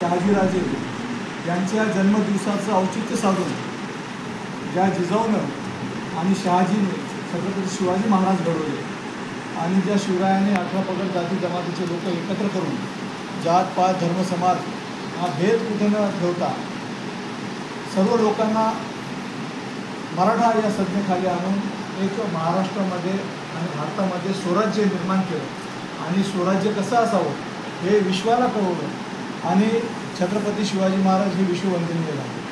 शहाजीराजे यांच्या जन्मदिवसाचं औचित्य साधून ज्या जिजाऊनं आणि शहाजीने छत्रपती शिवाजी महाराज घडवले आणि ज्या शिवरायाने 18 पगड जाती जमातीचे लोक एकत्र करून जात पात धर्म समाज हा भेद कुठे न ठेवता सर्व लोकांना मराठा या संज्ञेखाली आणून एक महाराष्ट्रामध्ये आणि भारतामध्ये स्वराज्य निर्माण केलं आणि स्वराज्य कसं असावं हे विश्वाला कळवलं आणि छत्रपती शिवाजी महाराज हे विश्ववंदनीय झाले.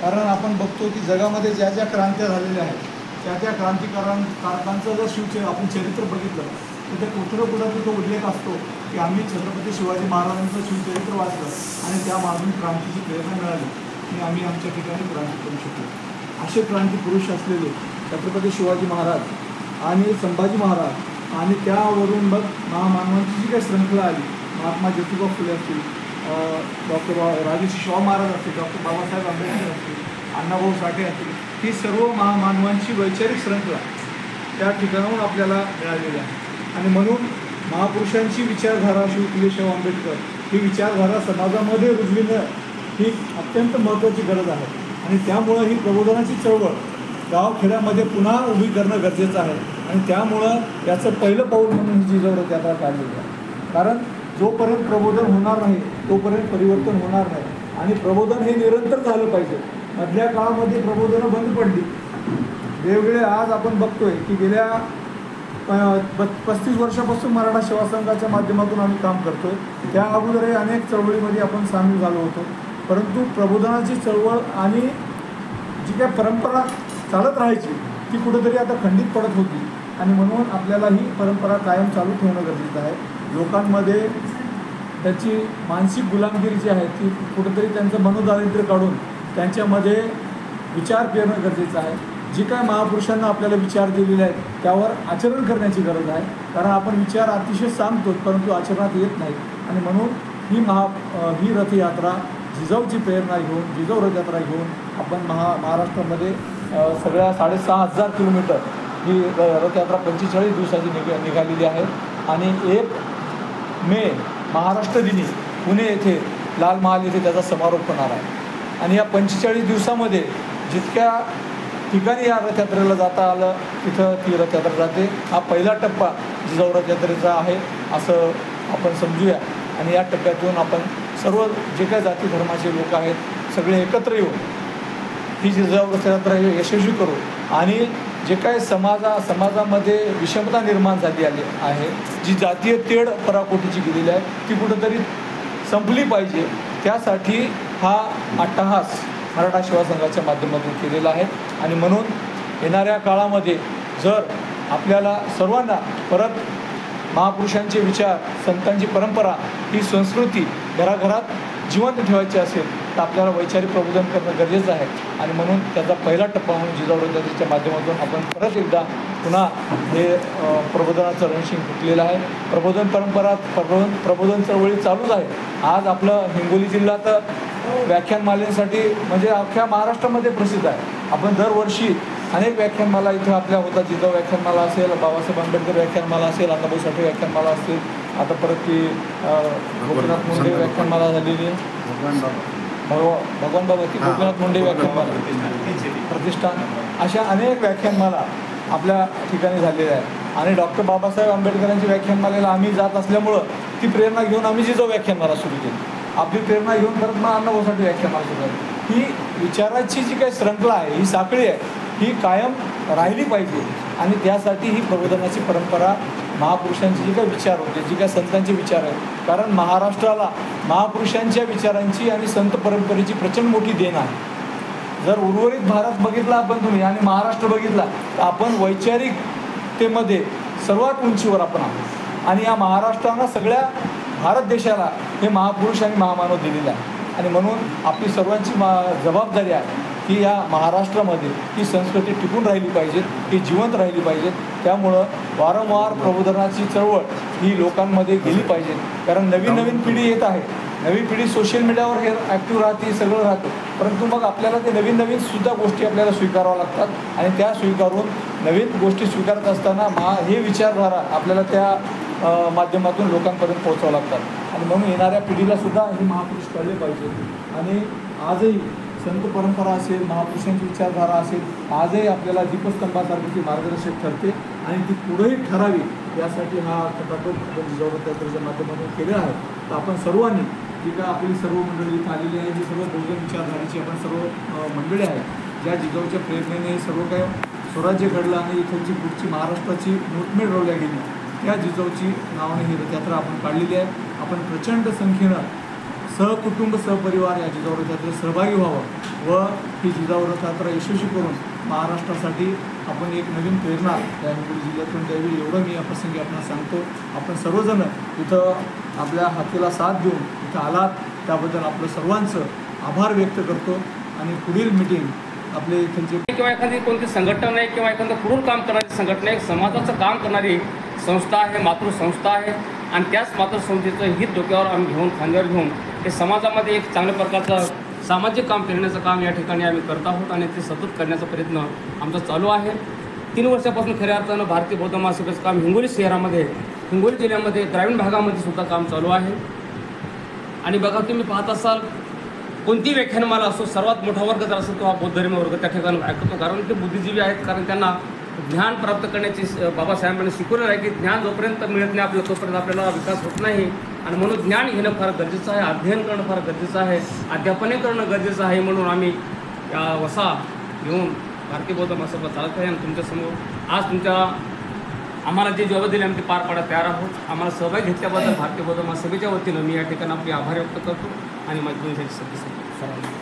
कारण आपण बघतो की जगामध्ये ज्या ज्या क्रांत्या झालेल्या आहेत त्या क्रांतिकारकांचं जर आपण चरित्र बघितलं तर ते कुठं तो उल्लेख असतो की आम्ही छत्रपती शिवाजी महाराजांचं शिवचरित्र वाचलं आणि त्या मागून क्रांतीची प्रेरणा मिळाली आणि आम्ही आमच्या ठिकाणी क्रांती करू शकलो. असे क्रांतिपुरुष असलेले छत्रपती शिवाजी महाराज आणि संभाजी महाराज आणि त्यावरून मग महामानवांची जी काही श्रंखला आली, महात्मा ज्योतिबा फुले असतील, डॉक्टर राजर्षी शाहू महाराज असतील, डॉक्टर बाबासाहेब आंबेडकर असतील, अण्णाभाऊ साठे असतील, ही सर्व महामानवांची वैचारिक श्रंखला त्या ठिकाणाहून आपल्याला मिळालेली आहे. आणि म्हणून महापुरुषांची विचारधारा फुले शाहू आंबेडकर ही विचारधारा समाजामध्ये रुजविणं ही अत्यंत महत्त्वाची गरज आहे. आणि त्यामुळं ही प्रबोधनाची चळवळ गावखेड्यामध्ये पुन्हा उभी करणं गरजेचं आहे. आणि त्यामुळं याचं पहिलं पाऊल म्हणून ही जिजाऊ रथ यात्रा काढलेली आहे. कारण जोपर्यंत प्रबोधन होणार नाही तोपर्यंत परिवर्तन होणार नाही. आणि प्रबोधन हे निरंतर झालं पाहिजे. मधल्या काळामध्ये प्रबोधनं बंद पडली. वेगवेगळे आज आपण बघतोय की गेल्या 35 वर्षापासून मराठा सेवा संघाच्या माध्यमातून आम्ही काम करतोय. त्या अगोदरही अनेक चळवळीमध्ये आपण सामील झालो होतो. परंतु प्रबोधनाची चळवळ आणि जी काय परंपरा चालत राहायची ती कुठंतरी आता खंडित पडत होती. आणि म्हणून आपल्याला ही परंपरा कायम चालू ठेवणं गरजेचं आहे. लोकांमध्ये त्याची मानसिक गुलामगिरी जी आहे ती कुठंतरी त्यांचं मनोदारिद्र्य काढून त्यांच्यामध्ये विचार पेरणं गरजेचं आहे. जी काय महापुरुषांना आपल्याला विचार दिलेले आहेत त्यावर आचरण करण्याची गरज आहे. कारण आपण विचार अतिशय सांगतो परंतु आचरणात येत नाही. आणि म्हणून ही रथयात्रा जिजाऊची प्रेरणा घेऊन, जिजाऊ रथयात्रा घेऊन आपण महाराष्ट्रामध्ये सगळ्या 6,500 किलोमीटर ही रथयात्रा 45 दिवसाची निघालेली आहे. आणि 1 मे महाराष्ट्र दिनी पुणे येथे लाल महाल येथे त्याचा समारोप होणार आहे. आणि या 45 दिवसामध्ये जितक्या ठिकाणी या रथयात्रेला जाता आलं तिथं ती रथयात्रा जाते. हा पहिला टप्पा जिजाऊ रथयात्रेचा आहे असं आपण समजूया. आणि या टप्प्यातून आपण सर्व जे काही जाती धर्माचे लोक आहेत सगळे एकत्र येऊन ही जिजाऊ रथयात्रा यशस्वी करू. आणि जे काही समाजामध्ये विषमता निर्माण झाली आहे, जी जातीय तेढ पराकोटीची गेलेली आहे ती कुठंतरी संपली पाहिजे. त्यासाठी हा अट्टहास मराठा सेवा संघाच्या माध्यमातून केलेला आहे. आणि म्हणून येणाऱ्या काळामध्ये जर आपल्याला सर्वांना परत महापुरुषांचे विचार, संतांची परंपरा, ही संस्कृती घराघरात जिवंत ठेवायची असेल तर आपल्याला वैचारिक प्रबोधन करणं गरजेचं आहे. आणि म्हणून त्याचा पहिला टप्पा म्हणून जिजाऊ रथयात्रेच्या माध्यमातून आपण परत एकदा पुन्हा हे प्रबोधनाचं रणशिंग फुटलेलं आहे. प्रबोधन परंपरा प्रबोधन चळवळी चालूच आहे. आज आपलं हिंगोली जिल्हा तर व्याख्यानमालेसाठी म्हणजे अख्ख्या महाराष्ट्रामध्ये प्रसिद्ध आहे. आपण दरवर्षी अनेक व्याख्यानमाला इथं आपल्या होतात. जिजाऊ व्याख्यानमाला असेल, बाबासाहेब आंबेडकर व्याख्यानमाला असेल, अण्णाभाऊ साठे व्याख्यानमाला असेल, आता परत ती गोपीनाथ मुंडे व्याख्यानमाला झालेली आहे, भगवान बाबा ती गोपीनाथ मुंडे व्याख्यानमाला प्रतिष्ठान, अशा अनेक व्याख्यानमाला आपल्या ठिकाणी झालेल्या आहेत. आणि डॉक्टर बाबासाहेब आंबेडकरांच्या व्याख्यानमालेला आम्ही जात असल्यामुळं ती प्रेरणा घेऊन आम्ही जिजाऊ व्याख्यानमाला सुरू केली. आपली प्रेरणा घेऊन परत मग अण्णाभाऊ साठे व्याख्यानमाला सुरू झाली. ही विचाराची जी काही श्रंखला आहे, ही साखळी आहे, ही कायम राहिली पाहिजे. आणि त्यासाठी ही प्रबोधनाची परंपरा, महापुरुषांचे जे काही विचार होते, जे काही संतांचे विचार आहेत, कारण महाराष्ट्राला महापुरुषांच्या विचारांची आणि संत परंपरेची प्रचंड मोठी देण आहे. जर उर्वरित भारत बघितला आपण तुम्ही आणि महाराष्ट्र बघितला तर आपण वैचारिकतेमध्ये सर्वात उंचीवर आपण आहोत. आणि या महाराष्ट्रानं सगळ्या भारत देशाला हे महापुरुष आणि महामानव दिलेले आहे. आणि म्हणून आपली सर्वांची जबाबदारी आहे की या महाराष्ट्रामध्ये ही संस्कृती टिकून राहिली पाहिजे, ही जिवंत राहिली पाहिजे. त्यामुळं वारंवार प्रबोधनाची चळवळ ही लोकांमध्ये गेली पाहिजे. कारण नवीन पिढी येत आहे. नवी पिढी सोशल मीडियावर हे ॲक्टिव्ह राहते, सगळं राहतं. परंतु मग आपल्याला ते नवीन सुद्धा गोष्टी आपल्याला स्वीकाराव्या लागतात. आणि त्या स्वीकारून नवीन गोष्टी स्वीकारत असताना हे विचारधारा आपल्याला त्या माध्यमातून लोकांपर्यंत पोहोचावं लागतात. आणि म्हणून येणाऱ्या पिढीला सुद्धा हे महापुरुष कळले पाहिजे. आणि आजही संत परंपरा असेल, महापुरुषांची विचारधारा असेल, आजही आपल्याला दीपस्तंभासारखी मार्गदर्शक ठरते आणि ती पुढेही ठरावी यासाठी हा खटाटोप आपण जिजाऊ रथयात्रेच्या माध्यमातून केले आहे. तर आपण सर्वांनी जी काय आपली सर्व मंडळी इथं आलेली आहे, जी सर्व बहुजन विचारधारेची आपण सर्व मंडळी आहेत, ज्या जिजाऊच्या प्रेरणेने सर्व काय स्वराज्य घडलं आणि इथलची पुढची महाराष्ट्राची मुठमेढ रोवल्या गेली, त्या जिजाऊची नावाने ही रथयात्रा आपण काढलेली आहे. आपण प्रचंड संख्येनं सहकुटुंब सहपरिवार या जिजाऊ रथयात्रेत सहभागी व्हावं व ही जिजाऊ रथयात्रा यशस्वी करून महाराष्ट्रासाठी आपण एक नवीन प्रेरणा या हिंगोली जिल्ह्यातून द्यावी, एवढं मी या प्रसंगी आपल्याला सांगतो. आपण सर्वजण इथं आपल्या हाकेला साथ देऊन इथं आलात त्याबद्दल आपलं सर्वांचं आभार व्यक्त करतो. आणि पुढील मीटिंग आपले इथलचे किंवा एखादी कोणती संघटना आहे किंवा एखादं पुढील काम करणारी संघटना आहे, समाजाचं काम करणारी संस्था आहे, मातृसंस्था आहे. आणि त्याच मातृसंस्थेचं हित डोक्यावर आम्ही घेऊन, खांद्यावर घेऊन हे समाजामध्ये एक चांगल्या प्रकारचं सामाजिक काम पेरण्याचं काम या ठिकाणी आम्ही करत आहोत आणि ते सतत करण्याचा प्रयत्न आमचा चालू आहे. 3 वर्षापासून खऱ्या अर्थानं भारतीय बौद्ध महासभेचं काम हिंगोली शहरामध्ये, हिंगोली जिल्ह्यामध्ये ग्रामीण भागामध्ये सुद्धा काम चालू आहे. आणि बघा, तुम्ही पाहत असाल कोणती व्याख्यानमाला असो, सर्वात मोठा वर्ग जर असेल तो हा बौद्ध धर्म वर्ग त्या ठिकाणी ऐकतो. कारण ते बुद्धिजीवी आहेत, कारण त्यांना ज्ञान प्राप्त करण्याची बाबासाहेबांनी शिकवलं आहे की ज्ञान जोपर्यंत मिळत नाही आपल्याला तोपर्यंत आपल्याला विकास होत नाही. आणि म्हणून ज्ञान घेणं फार गरजेचं आहे, अध्ययन करणं फार गरजेचं आहे, अध्यापन करणं गरजेचं आहे. म्हणून आम्ही या वसा घेऊन भारतीय बौद्ध महासभा चालत आहे. आणि तुमच्यासमोर आज आम्हाला जे जबाबदारी दिली आम्ही ते पार पाडायला तयार आहोत. आम्हाला सहभाग घेतल्याबद्दल भारतीय बौद्ध महासभेच्या वतीनं मी या ठिकाणी आपले आभार व्यक्त करतो आणि माझी सर्वांना